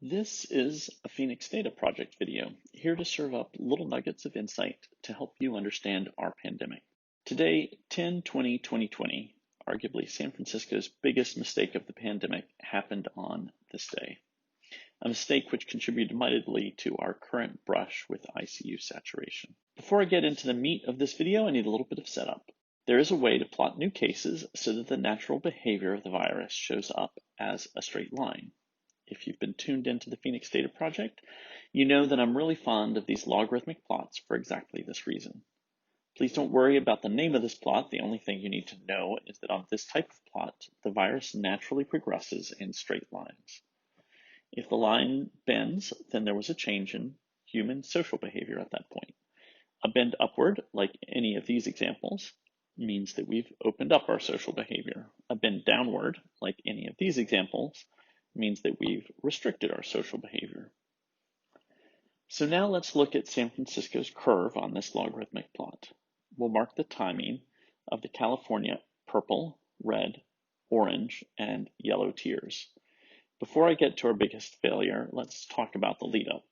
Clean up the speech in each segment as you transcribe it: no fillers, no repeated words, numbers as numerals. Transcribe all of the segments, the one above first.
This is a Phoenix Data Project video, here to serve up little nuggets of insight to help you understand our pandemic. Today, 10/20/2020, arguably San Francisco's biggest mistake of the pandemic, happened on this day. A mistake which contributed mightily to our current brush with ICU saturation. Before I get into the meat of this video, I need a little bit of setup. There is a way to plot new cases so that the natural behavior of the virus shows up as a straight line. If you've been tuned into the Phoenix Data Project, you know that I'm really fond of these logarithmic plots for exactly this reason. Please don't worry about the name of this plot. The only thing you need to know is that on this type of plot, the virus naturally progresses in straight lines. If the line bends, then there was a change in human social behavior at that point. A bend upward, like any of these examples, means that we've opened up our social behavior. A bend downward, like any of these examples, means that we've restricted our social behavior. So now let's look at San Francisco's curve on this logarithmic plot. We'll mark the timing of the California purple, red, orange, and yellow tiers. Before I get to our biggest failure, let's talk about the lead up.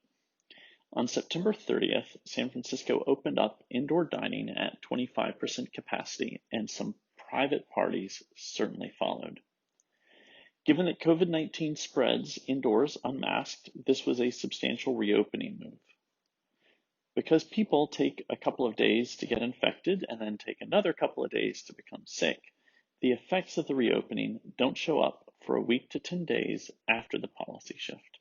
On September 30th, San Francisco opened up indoor dining at 25% capacity, and some private parties certainly followed. Given that COVID-19 spreads indoors unmasked, this was a substantial reopening move. Because people take a couple of days to get infected and then take another couple of days to become sick, the effects of the reopening don't show up for a week to 10 days after the policy shift.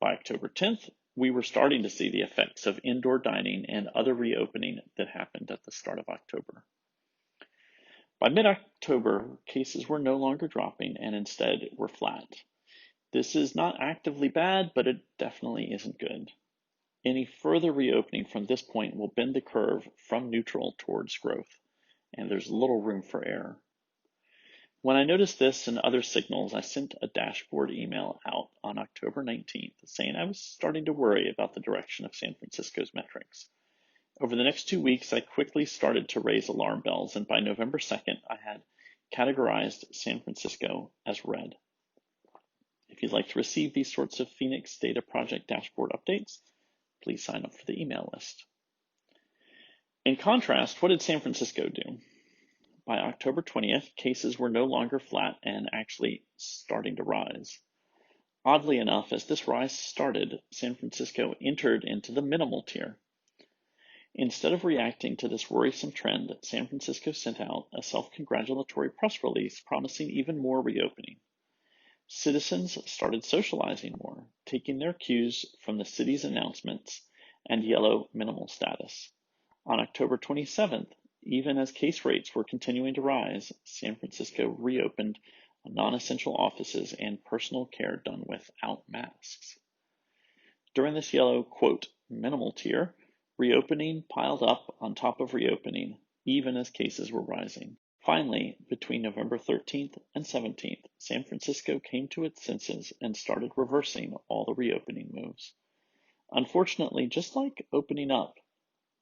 By October 10th, we were starting to see the effects of indoor dining and other reopening that happened at the start of October. By mid-October, cases were no longer dropping and instead were flat. This is not actively bad, but it definitely isn't good. Any further reopening from this point will bend the curve from neutral towards growth, and there's little room for error. When I noticed this and other signals, I sent a dashboard email out on October 19th saying I was starting to worry about the direction of San Francisco's metrics. Over the next 2 weeks, I quickly started to raise alarm bells, and by November 2nd, I had categorized San Francisco as red. If you'd like to receive these sorts of Phoenix Data Project dashboard updates, please sign up for the email list. In contrast, what did San Francisco do? By October 20th, cases were no longer flat and actually starting to rise. Oddly enough, as this rise started, San Francisco entered into the minimal tier. Instead of reacting to this worrisome trend, San Francisco sent out a self-congratulatory press release promising even more reopening. Citizens started socializing more, taking their cues from the city's announcements and yellow minimal status. On October 27th, even as case rates were continuing to rise, San Francisco reopened non-essential offices and personal care done without masks. During this yellow, quote, minimal tier, reopening piled up on top of reopening, even as cases were rising. Finally, between November 13th and 17th, San Francisco came to its senses and started reversing all the reopening moves. Unfortunately, just like opening up,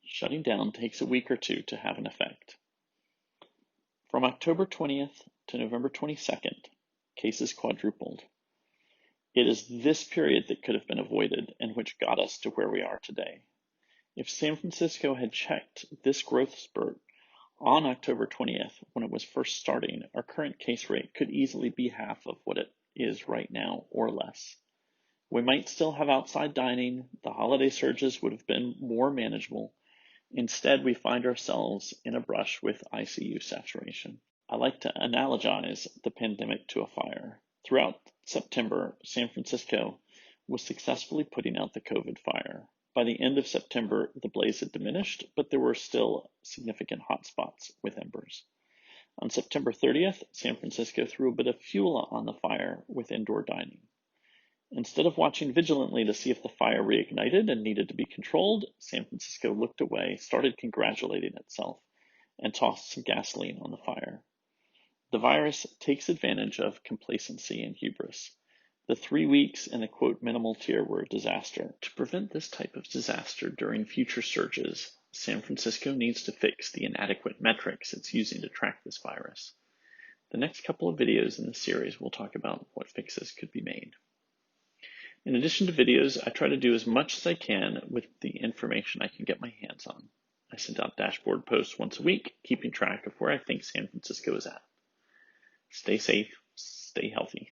shutting down takes a week or two to have an effect. From October 20th to November 22nd, cases quadrupled. It is this period that could have been avoided and which got us to where we are today. If San Francisco had checked this growth spurt on October 20th, when it was first starting, our current case rate could easily be half of what it is right now or less. We might still have outside dining, the holiday surges would have been more manageable. Instead, we find ourselves in a brush with ICU saturation. I like to analogize the pandemic to a fire. Throughout September, San Francisco was successfully putting out the COVID fire. By the end of September, the blaze had diminished, but there were still significant hotspots with embers. On September 30th, San Francisco threw a bit of fuel on the fire with indoor dining. Instead of watching vigilantly to see if the fire reignited and needed to be controlled, San Francisco looked away, started congratulating itself, and tossed some gasoline on the fire. The virus takes advantage of complacency and hubris. The 3 weeks in the quote minimal tier were a disaster. To prevent this type of disaster during future surges, San Francisco needs to fix the inadequate metrics it's using to track this virus. The next couple of videos in this series will talk about what fixes could be made. In addition to videos, I try to do as much as I can with the information I can get my hands on. I send out dashboard posts once a week, keeping track of where I think San Francisco is at. Stay safe, stay healthy.